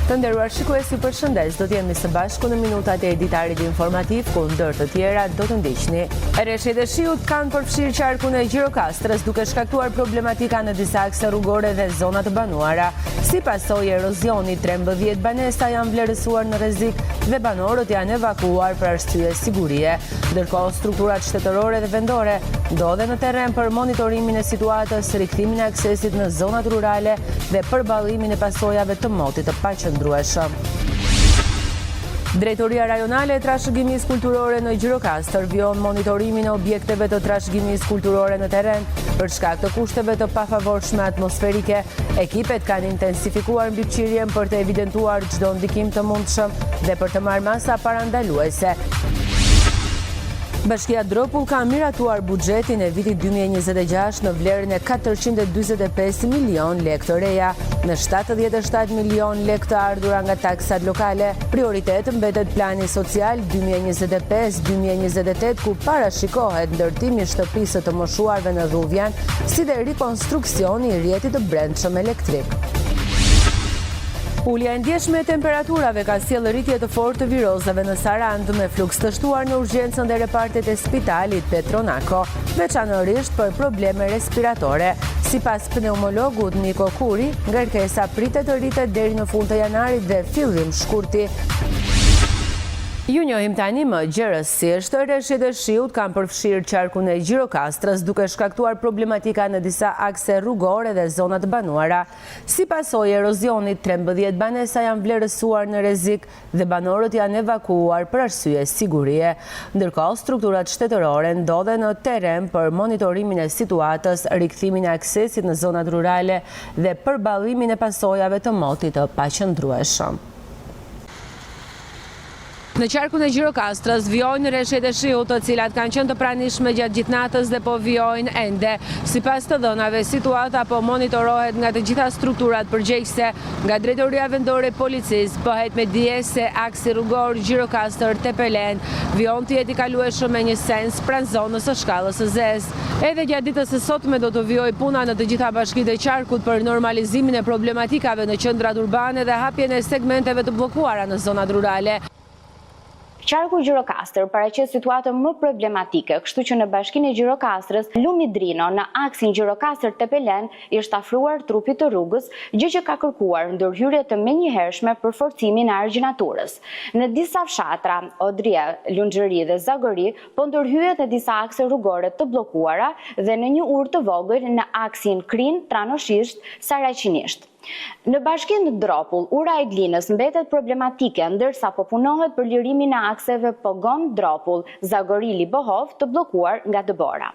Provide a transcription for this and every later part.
Të nderuar shikues, ju përshëndes. Do të jemi së bashku në minutat e editarit informativ, ku ndër të tjera do të ndiqni. Rreshtet e shiut kanë përfshirë qarkun e Gjirokastrës, duke shkaktuar problematika në disa akse rrugore dhe zona të banuara. Si pasojë e erozionit, 13 banesa janë vlerësuar në rrezik dhe banorët janë evakuuar për arsye sigurie. Ndërkohë, strukturat shtetërore dhe vendore ndodhen në terren për monitorimin e situatës, rikthimin e aksesit në zonat rurale dhe përballimin e pasojave të motit të paqëndrueshëm. Drejtoria Rajonale e Trashëgimisë Kulturore në Gjirokastër vijon monitorimin e objekteve të trashëgimisë kulturore në terren për shkak të kushteve të pafavorshme atmosferike. Ekipet kanë intensifikuar mbikëqyrjen për të evidentuar çdo ndikim të mundshëm dhe për të marrë masa parandaluese. Bashkia Dropull ka miratuar buxhetin e vitit 2026 në vlerën e 445 milion lekë të reja, me 77 milion lekë të ardhura nga taksat lokale. Prioritet mbetet plani social 2025-2028, ku parashikohet ndërtimi i shtëpisë të moshuarve në Dhuvjan, si dhe rikonstruksioni i rrjetit të brendshëm elektrik. Ulja e ndjeshme e temperaturave ka sjellë rritje të fortë të virozave në Sarandë, me fluks të shtuar në urgjencën dhe repartet e spitalit Petronako, veçanërisht për probleme respiratore. Sipas pneumologut Niko Kuri, ngarkesa pritet të rritet deri në fund të janarit dhe fillim shkurti. Ju njohim tani më gjerësisht. Rreshtet e shiut kanë përfshirë qarkun e Gjirokastrës, duke shkaktuar problematika në disa akse rrugore dhe zona të banuara. Si pasojë e erozionit, 13 banesa janë vlerësuar në rrezik dhe banorët janë evakuuar për arsye sigurie. Ndërkohë, strukturat shtetërore ndodhen në terren për monitorimin e situatës, rikthimin e aksesit në zonat rurale dhe përballimin e pasojave të motit të paqëndrueshëm. Në qarkun e Gjirokastrës vijojnë rreshtet e shiut, të cilat kanë qenë të pranishme gjatë gjithë natës dhe po vijojnë ende. Sipas të dhënave, situata po monitorohet nga të gjitha strukturat përgjegjëse. Nga Drejtoria Vendore e Policisë bëhet me dije se aksi rrugor Gjirokastër-Tepelen vijon të jetë i kalueshëm me një sens pranë zonës së shkallës së zezë. Edhe gjatë ditës së sotme do të vijojë puna në të gjitha bashkitë e qarkut për normalizimin e problematikave në qendrat urbane dhe hapjen e segmenteve të bllokuara në zonat rurale. Qarku Gjirokastër paraqet situatën më problematike, kështu që në bashkinë e Gjirokastrës, lumi Drino në aksin Gjirokastër-Tepelen është afruar trupit të rrugës, gjë që ka kërkuar ndërhyrje të menjëhershme për forcimin e argjinaturës. Në disa fshatra, Odria, Lungëri dhe Zagori, po ndërhyjet në disa akse rrugore të bllokuara dhe në një urë të vogël në aksin Krin, Tranoshisht, Saraqinisht. Në bashkinë Dropull, ura e Glinës mbetet problematike, ndërsa po punohet për lirimin e akseve Pogon Dropull, Zagori Libohov të bllokuar nga Dëbora.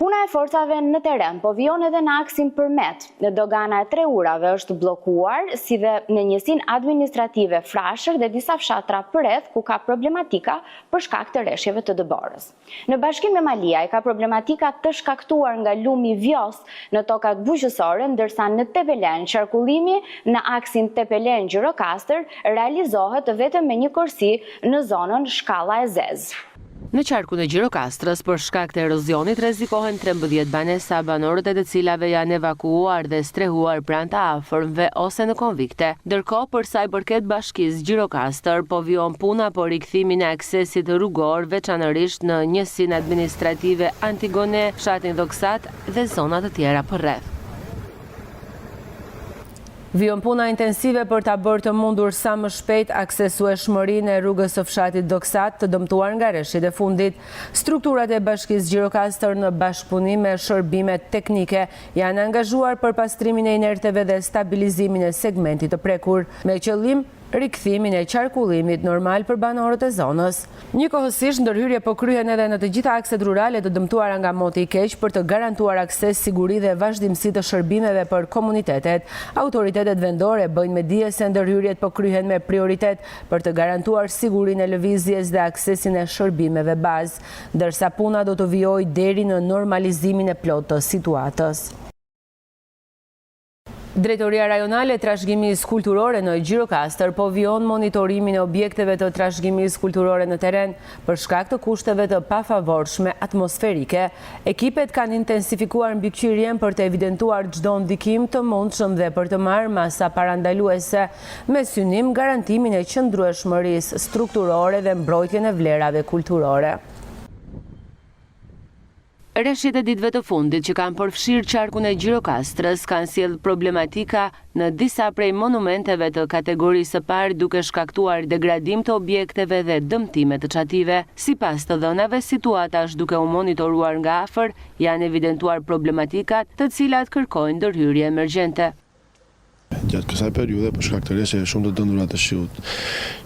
Puna e forcave në terren po vijon edhe në aksin Përmet. Në dogana e 3 urave është bllokuar, si dhe në njësinë administrative Frashër dhe disa fshatra përreth ku ka problematika për shkak të rreshjeve të Dëborës. Në bashkinë me Maliaj ka problematika të shkaktuar nga lumi Vjos në tokat bujqësore, ndërsa në Tepelen qarkullimi në aksin Tepelen-Gjirokastër realizohet vetëm me një korsi në zonën Shkalla e Zezë. Në qarkun e Gjirokastrës, për shkak të erozionit, rrezikohen 13 banesa, banorët e të cilave janë evakuuar dhe strehuar pranë të afërmve ose në konvikte. Ndërkohë, për sa i përket bashkisë Gjirokastër, po vijon puna për rikthimin e aksesit rrugor, veçanërisht në njësinë administrative Antigone, fshatin Dhoksat dhe zona të tjera përreth. Vijon puna intensive për ta bërë të mundur sa më shpejt aksesueshmërinë e rrugës së fshatit Dhoksat, të dëmtuar nga rreshtit e fundit. Strukturat e bashkisë Gjirokastër në bashkëpunim me shërbimet teknike janë angazhuar për pastrimin e inerteve dhe stabilizimin e segmentit të prekur, me qëllim rikthimin e qarkullimit normal për banorët e zonës. Njëkohësisht, ndërhyrje po kryhen edhe në të gjitha akset rurale të dëmtuara nga moti i keq për të garantuar akses, siguri dhe vazhdimsi të shërbimeve për komunitetet. Autoritetet vendore bëjnë me dije se ndërhyrjet po kryhen me prioritet për të garantuar sigurinë e lëvizjes dhe aksesin e shërbimeve bazë, ndërsa puna do të vijojë deri në normalizimin e plotë të situatës. Drejtoria rajonale e trashëgimisë kulturore në Gjirokastër po vijon monitorimin e objekteve të trashëgimisë kulturore në teren për shkak të kushteve të pafavorshme atmosferike. Ekipet kanë intensifikuar mbikëqyrjen për të evidentuar çdo ndikim të mundshëm dhe për të marrë masa parandaluese me synim garantimin e qëndrueshmërisë strukturore dhe mbrojtjen e vlerave kulturore. Rreshjet e ditëve të fundit që kanë përfshirë qarkun e Gjirokastrës kanë sjellë problematika në disa prej monumenteve të kategorisë së parë duke shkaktuar degradim të objekteve dhe dëmtime të çative. Sipas të dhënave, situatash duke u monitoruar nga afër, janë evidentuar problematikat të cilat kërkojnë ndërhyrje emergjente. Gjatë kësaj periudhe, për shkak të rreshjeve shumë të dëndura të shiut,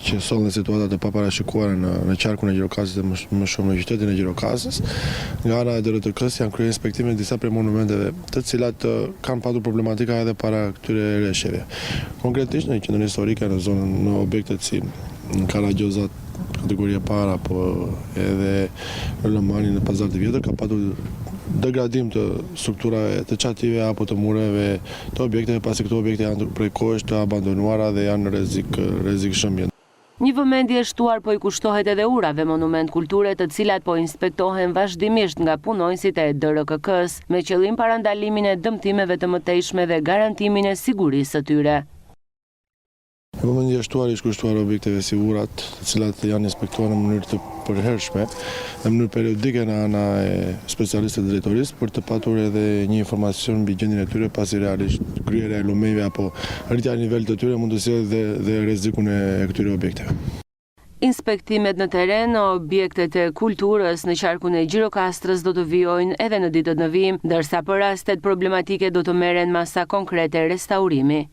që sollën situata të paparashikuara në qarkun e Gjirokastës dhe më shumë në qytetin e Gjirokastës, nga ana e DRTK-s janë kryer inspektime në disa prej monumenteve, të cilat kanë patur problematika edhe para këtyre rreshjeve. Konkretisht në qendrën historike në zonën në objektet si në Karagjozat, kategoria para, po edhe në Lëmani në Pazar të Vjetër, ka patur degradim të strukturave të çative apo të mureve të objekteve, pasi këto objekte janë prej kohësh të abandonuara dhe janë në rrezik shëmbje. Një vëmendje e shtuar po i kushtohet edhe urave monument kulture, të cilat po inspektohen vazhdimisht nga punonjësit e DRKK-s me qëllim parandalimin e dëmtimeve të mëtejshme dhe garantimin e sigurisë së tyre. Vëmendja e shtuar i kushtuar objekteve si urat, të cilat janë inspektuar në mënyrë të përhershme, në mënyrë periodike në ana e specialistëve të drejtorisë për të patur edhe një informacion mbi gjendjen e tyre, pasi realisht kryerja e lumejve apo rritja e nivelit të tyre mund të sjellë dhe rrezikun e këtyre objekteve. Inspektimet në teren në objektet e kulturës në qarkun e Gjirokastrës do të vijojnë edhe në ditët në vijim, ndërsa për rastet problematike do të merren masa konkrete restaurimi.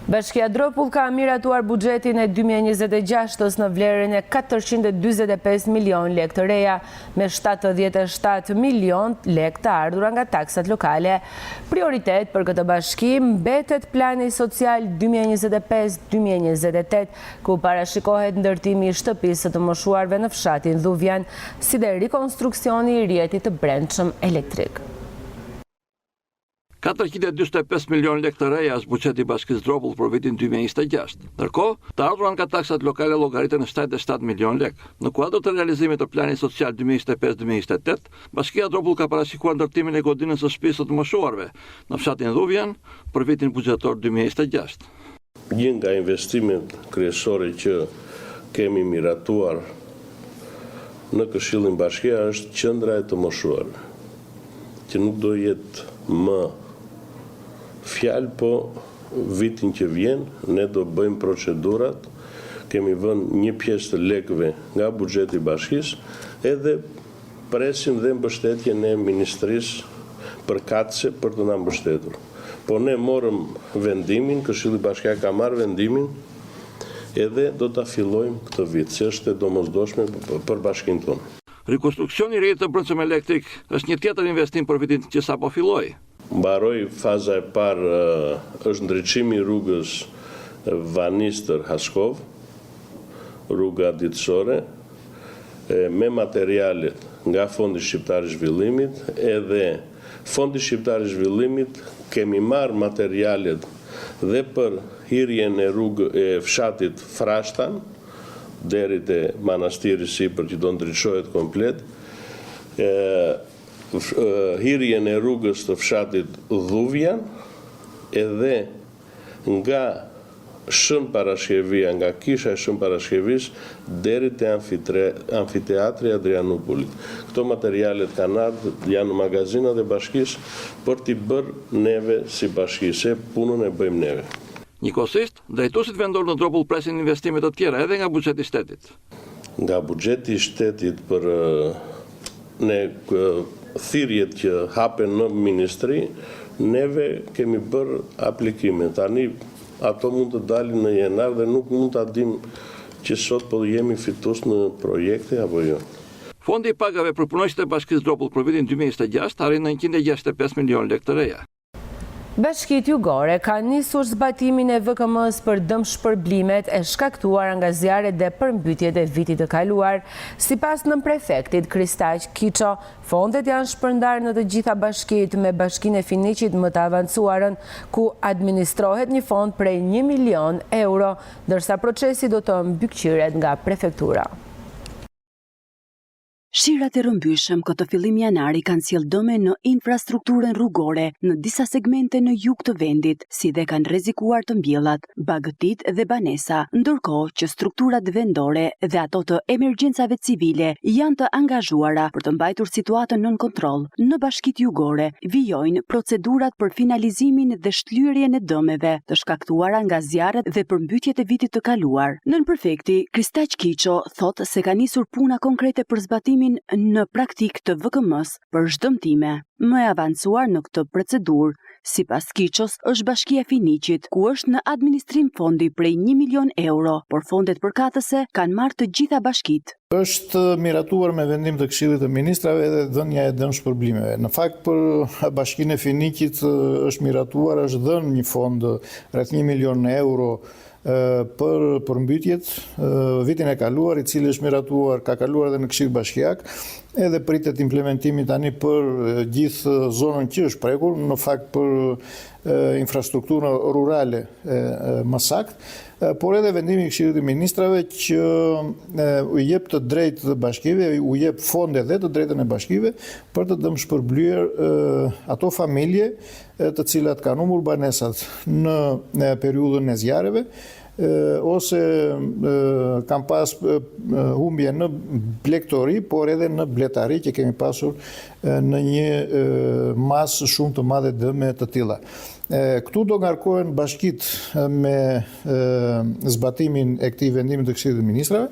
Bashkia Dropull ka miratuar buxhetin e 2026-s në vlerën e 445 milion lekë të reja, me 77 milion lekë të ardhura nga taksat lokale. Prioritet për këtë bashki mbetet plani social 2025-2028, ku parashikohet ndërtimi i shtëpisë të moshuarve në fshatin Dhuvjan, si dhe rikonstruksioni i rrjetit të brendshëm elektrik. 445 milion lekë të reja është buxheti i Bashkisë Dropull për vitin 2026. Ndërkohë, të ardhurat nga taksat lokale llogariten në 77 milion lekë. Në kuadër të realizimit të planit social 2025-2028, Bashkia Dropull ka parashikuar ndërtimin e godinës së shtëpisë të moshuarve në fshatin Dhuvjan për vitin buxhetor 2026. Një nga investimet kryesore që kemi miratuar në Këshillin Bashkia është qendra e të moshuarve, që nuk do jetë më fjalë, po vitin që vjen ne do bëjmë procedurat, kemi vënë një pjesë të lekëve nga buxheti i bashkisë, edhe presim dhe mbështetjen e ministrisë përkatëse për të na mbështetur. Po ne morëm vendimin, Këshilli Bashkiak ka marrë vendimin, edhe do ta fillojmë këtë vit, se është e domosdoshme për bashkinë tonë. Rikonstruksioni i rrjetit të brendshëm elektrik është një tjetër investim për vitin që sapo filloi. Mbaroi faza e parë është ndriçimi i rrugës Vanistër-Haskov, rruga ditësore, me materialet nga Fondi Shqiptar i Zhvillimit, edhe Fondi Shqiptar i Zhvillimit kemi marrë materialet dhe për hyrjen e rrugë e fshatit Frashtan deri te manastiri sipër që do ndriçohet komplet, hyrjen e rrugës të fshatit Dhuvjan, edhe nga Shën Parashkevia, nga kisha e Shën Parashkevis deri te amfiteatri Adrianopolit. Këto materialet kanë ardhur, janë në magazinat e bashkisë për t'i bërë neve si bashki, se punën e bëjmë neve. Njëkohësisht, drejtuesit vendor në Dropull presin investime të tjera edhe nga buxheti i shtetit. Nga buxheti i shtetit për thirrjet që hapen në ministri, neve kemi bërë aplikime. Tani ato mund të dalin në janar dhe nuk mund ta dim që sot po jemi fitues në projekte apo jo. Fondi i pagave për punonjësit e Bashkisë Dropull për vitin 2026 arrin në 165 milion lekë të reja. Bashkitë Jugore ka nisur zbatimin e VKM-s për dëmshpërblimet e shkaktuara nga zjarret dhe përmbytjet e vitit të kaluar. Sipas nënprefektit Kristaq Kiço, fondet janë shpërndarë në të gjitha bashkitë me Bashkinë e Finiqit më të avancuarën, ku administrohet një fond prej 1 milion euro, ndërsa procesi do të mbikëqyret nga prefektura. Shirat e rrëmbyeshëm këtë fillim janari kanë sjellë dëme në infrastrukturën rrugore në disa segmente në jug të vendit, si dhe kanë rrezikuar të mbjellat, bagëtit dhe banesa, ndërkohë që strukturat vendore dhe ato të emergjencave civile janë të angazhuara për të mbajtur situatën nën kontroll. Në Bashkitë Jugore vijojnë procedurat për finalizimin dhe shlyerjen e dëmeve të shkaktuara nga zjarret dhe përmbytjet e vitit të kaluar. Nënprefekti Kristaq Kiço thotë se ka nisur puna konkrete për zbatimin në praktik të VKM-s për zhdëmtime. Më e avancuar në këtë procedurë, sipas Kiços, është Bashkia e Finiqit, ku është në administrim fondi prej 1 milion euro, por fondet përkatëse kanë marrë të gjitha bashkitë. Është miratuar me vendim të Këshillit të Ministrave edhe dhënia e dëmshpërblimeve. Në fakt për Bashkinë e Finiqit është miratuar, është dhënë një fond rreth 1 milion euro për përmbytjet vitin e kaluar, i cili është miratuar, ka kaluar edhe në Këshill Bashkiak, edhe pritet implementimi tani për gjithë zonën që është prekur, në fakt për infrastrukturën rurale më sakt, por edhe vendimi i Këshillit të Ministrave që u jep të drejtë bashkive, u jep fonde dhe të drejtën e bashkive për të dëmshpërblyer ato familje të cilat kanë humbur banesat në periudhën e zjarreve, ose kam pas humbje në blegtori, por edhe në bletari që kemi pasur në një masë shumë të madhe dëme të tilla. Këtu do ngarkohen bashkitë me zbatimin e këtij vendimi të Këshillit të Ministrave,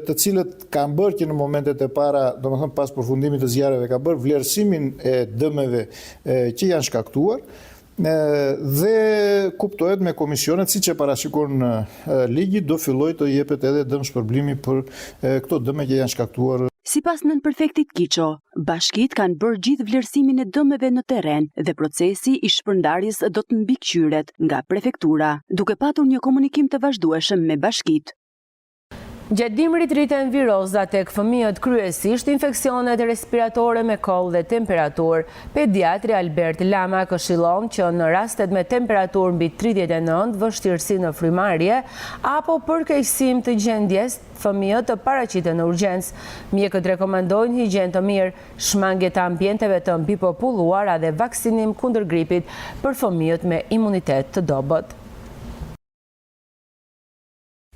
të cilët kanë bërë që në momentet e para, domethënë pas përfundimit të zjarreve, ka bërë vlerësimin e dëmeve që janë shkaktuar, dhe kuptohet me komisionet, siç e parashikon ligji, do filloj të jepet edhe dëmshpërblimi për këto dëme që janë shkaktuar. Sipas nënprefektit Kiço, bashkitë kanë bërë gjithë vlerësimin e dëmeve në terren dhe procesi i shpërndarjes do të mbikëqyret nga prefektura, duke patur një komunikim të vazhdueshëm me bashkitë. Gjatë dimrit rriten viroza tek fëmijët, kryesisht infeksionet respiratore me koll dhe temperaturë. Pediatri Albert Lama këshillon që në rastet me temperaturë mbi 39, vështirësi në frymarrje apo përkeqësim të gjendjes, fëmijët të paraqiten në urgjencë. Mjekët rekomandojnë higjenë të mirë, shmangje të ambienteve të mbipopulluara dhe vaksinim kundër gripit për fëmijët me imunitet të dobët.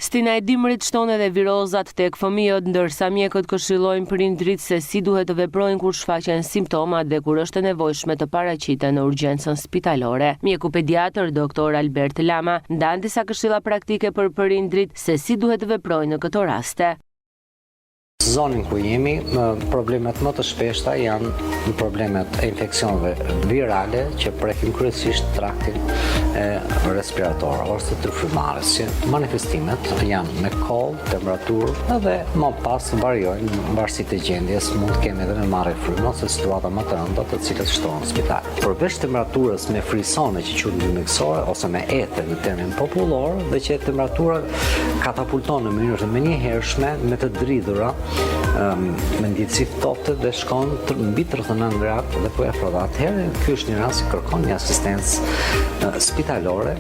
Stina e dimrit shton edhe virozat tek fëmijët, ndërsa mjekët këshillojnë prindrit se si duhet të veprojnë kur shfaqen simptomat dhe kur është e nevojshme të paraqiten në urgjencën spitalore. Mjeku pediatër Dr. Albert Lama ndan disa këshilla praktike për prindrit se si duhet të veprojnë në këto raste. Zonin ku jemi, problemet më të shpeshta janë problemet e infeksioneve virale që prekin kryesisht traktin respirator ose të frymarrjes. Manifestimet janë me koll, temperaturë dhe më pas variojnë në varësi të gjendjes, mund të kemi edhe me marrje frymë ose situata më të rënda të cilët shtohen në spital. Përveç temperaturës me frisone që quhet myksore ose me ether në termin popullor, dhe që temperatura katapulton në mënyrë të menjëhershme me të dridhura me ndjesi ftohtë dhe shkon mbi 39 gradë dhe po e afro. Atëherë ky është një rast që kërkon një asistencë spitalore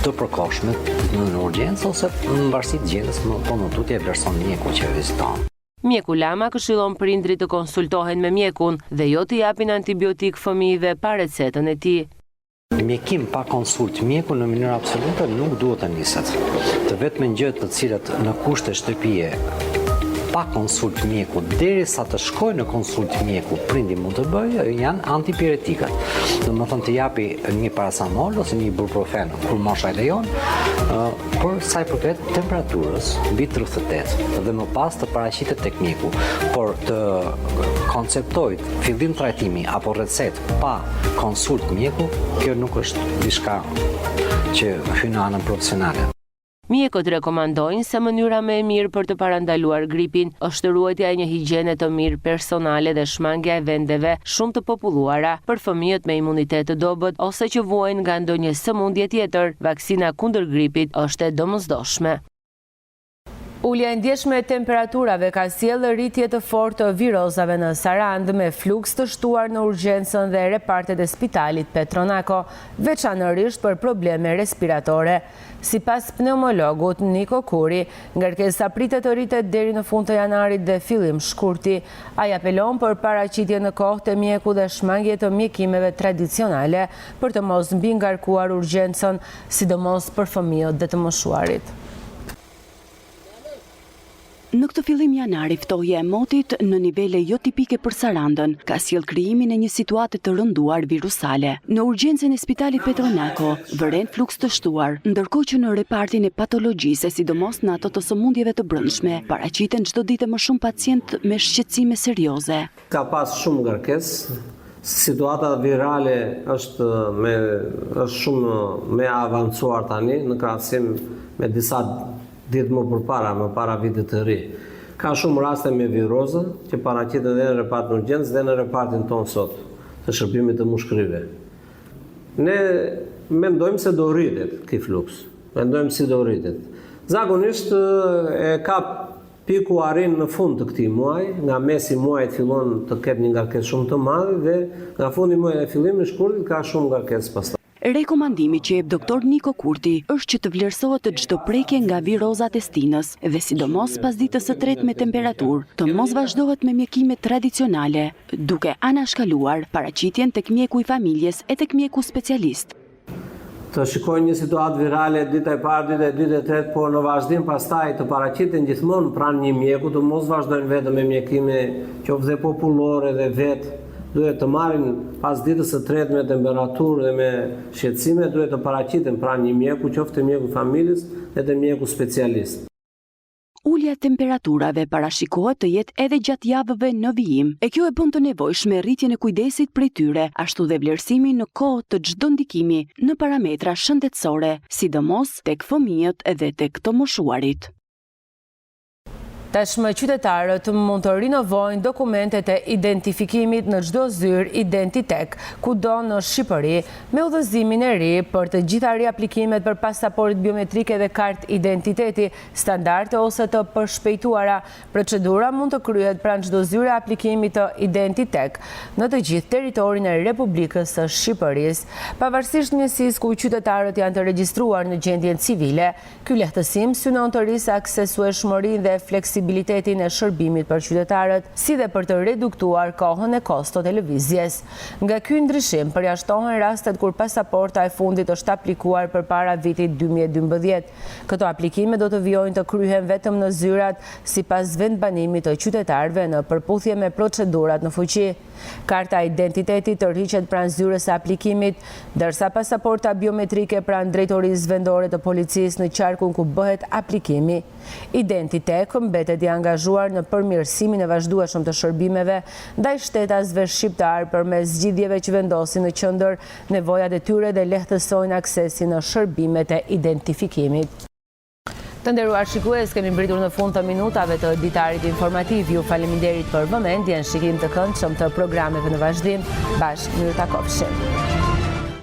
të përkohshme në urgjencë ose në varësi të gjendjes, po në tutje e vlerëson mjeku që viziton. Mjeku Lama këshillon prindrit të konsultohen me mjekun dhe jo të japin antibiotik fëmijëve pa recetën e tij. Mjekim pa konsult mjeku në mënyrë absolute nuk duhet të niset. Të vetme gjërat të cilat në kushte shtëpie pa konsult mjeku, derisa të shkojë në konsult mjeku, prindi mund të bëjë, janë antipiretikat. Domethënë të japi një paracetamol ose një ibuprofen kur mosha e lejon, për sa i përket temperaturës mbi 38 dhe më pas të paraqitet tek mjeku, por të konceptojt fillim trajtimi apo recetë pa konsult mjeku, kjo nuk është diçka që hyn në anën profesionale. Mjekët rekomandojnë se mënyra më e mirë për të parandaluar gripin është ruajtja e një higjiene të mirë personale dhe shmangja e vendeve shumë të populluara për fëmijët me imunitet të dobët ose që vuajnë nga ndonjë sëmundje tjetër. Vaksina kundër gripit është e domosdoshme. Ulja e ndjeshme e temperaturave ka sjellë rritje të fortë të virozave në Sarandë me fluks të shtuar në urgjencën dhe repartet e spitalit Petronako, veçanërisht për probleme respiratore. Sipas pneumologut Niko Kuri, ngarkesa pritet të rritet deri në fund të janarit dhe fillim shkurti. Ai apelon për paraqitje në kohë të mjeku dhe shmangje të mjekimeve tradicionale për të mos mbi ngarkuar urgjencën, sidomos për fëmijët dhe të moshuarit. Në këtë fillim janari, ftohja e motit në nivele jo tipike për Sarandën ka sjellë krijimin e një situate të rënduar virusale. Në urgjencën e spitalit Petronako vëren fluks të shtuar, ndërkohë që në repartin e patologjisë, sidomos në ato të sëmundjeve të brendshme, paraqiten çdo ditë më shumë pacient me shqetësime serioze. Ka pas shumë ngarkesë. Situata virale është shumë më avancuar tani në krahasim me disa ditë më para vitit të ri. Ka shumë raste me virozë që paraqiten edhe në repartin e urgjencës dhe në repartin tonë sot të shërbimit të mushkërive. Ne mendojmë se do rritet ky fluks. Mendojmë si do rritet. Zakonisht e ka piku arrin në fund të këtij muaji, nga mesi muajit fillon të ketë një ngarkesë shumë të madhe dhe nga fundi muajit e fillimit shkurtit ka shumë ngarkesë pastaj. Rekomandimi që jep doktor Niko Kurti është që të vlerësohet çdo prekje nga virozat e stinës dhe sidomos pas ditës së tretë me temperaturë, të mos vazhdohet me mjekime tradicionale, duke anashkaluar paraqitjen tek mjeku i familjes e tek mjeku specialist. Të shikojnë një situatë virale dita e parë, dita e dytë e tretë, por në vazhdim pastaj të paraqiten gjithmonë pranë një mjeku, të mos vazhdojnë vetëm me mjekime qoftë dhe popullore dhe vetë. Duhet të marrin pas ditës së tretë me temperaturë dhe me shqetësime, duhet të paraqiten pranë një mjeku, qoftë të mjeku familjes dhe të mjeku specialist. Ulja e temperaturave parashikohet të jetë edhe gjatë javëve në vijim, e kjo e bën të nevojshme rritjen e kujdesit prej tyre, ashtu dhe vlerësimin në kohë të çdo ndikimi në parametra shëndetësore, sidomos tek fëmijët edhe tek të moshuarit. Tashmë qytetarët mund të rinovojnë dokumentet e identifikimit në çdo zyrë Identitek, kudo në Shqipëri, me udhëzimin e ri për të gjitha riaplikimet për pasaportë biometrike dhe kartë identiteti standarde ose të përshpejtuara. Procedura mund të kryhet pranë çdo zyre aplikimit të Identitek në të gjithë territorin e Republikës së Shqipërisë, pavarësisht njësisë ku qytetarët janë të regjistruar në gjendjen civile. Ky lehtësim synon të rrisë aksesueshmërinë dhe fleksibilitetin e shërbimit për qytetarët, si dhe për të reduktuar kohën e kosto televizjes. Nga ky ndryshim përjashtohen rastet kur pasaporta e fundit është aplikuar përpara vitit 2012. Këto aplikime do të vijojnë të kryhen vetëm në zyrat sipas vendbanimit të qytetarëve në përputhje me procedurat në fuqi. Karta identiteti tërhiqet pranë zyrës së aplikimit, ndërsa pasaporta biometrike pranë drejtorisë vendore të policisë në qarkun ku bëhet aplikimi. Identitek mbetet i angazhuar në përmirësimin e vazhdueshëm të shërbimeve ndaj shtetasve shqiptar përmes zgjidhjeve që vendosin në qendër nevojat e tyre dhe lehtësojnë aksesin në shërbimet e identifikimit. Të nderuar shikues, kemi mbritur në fund të minutave të ditarit informativ. Ju faleminderit për vëmendjen, shikim të këndshëm të programeve në vazhdim. Bashkë mirë takofshim.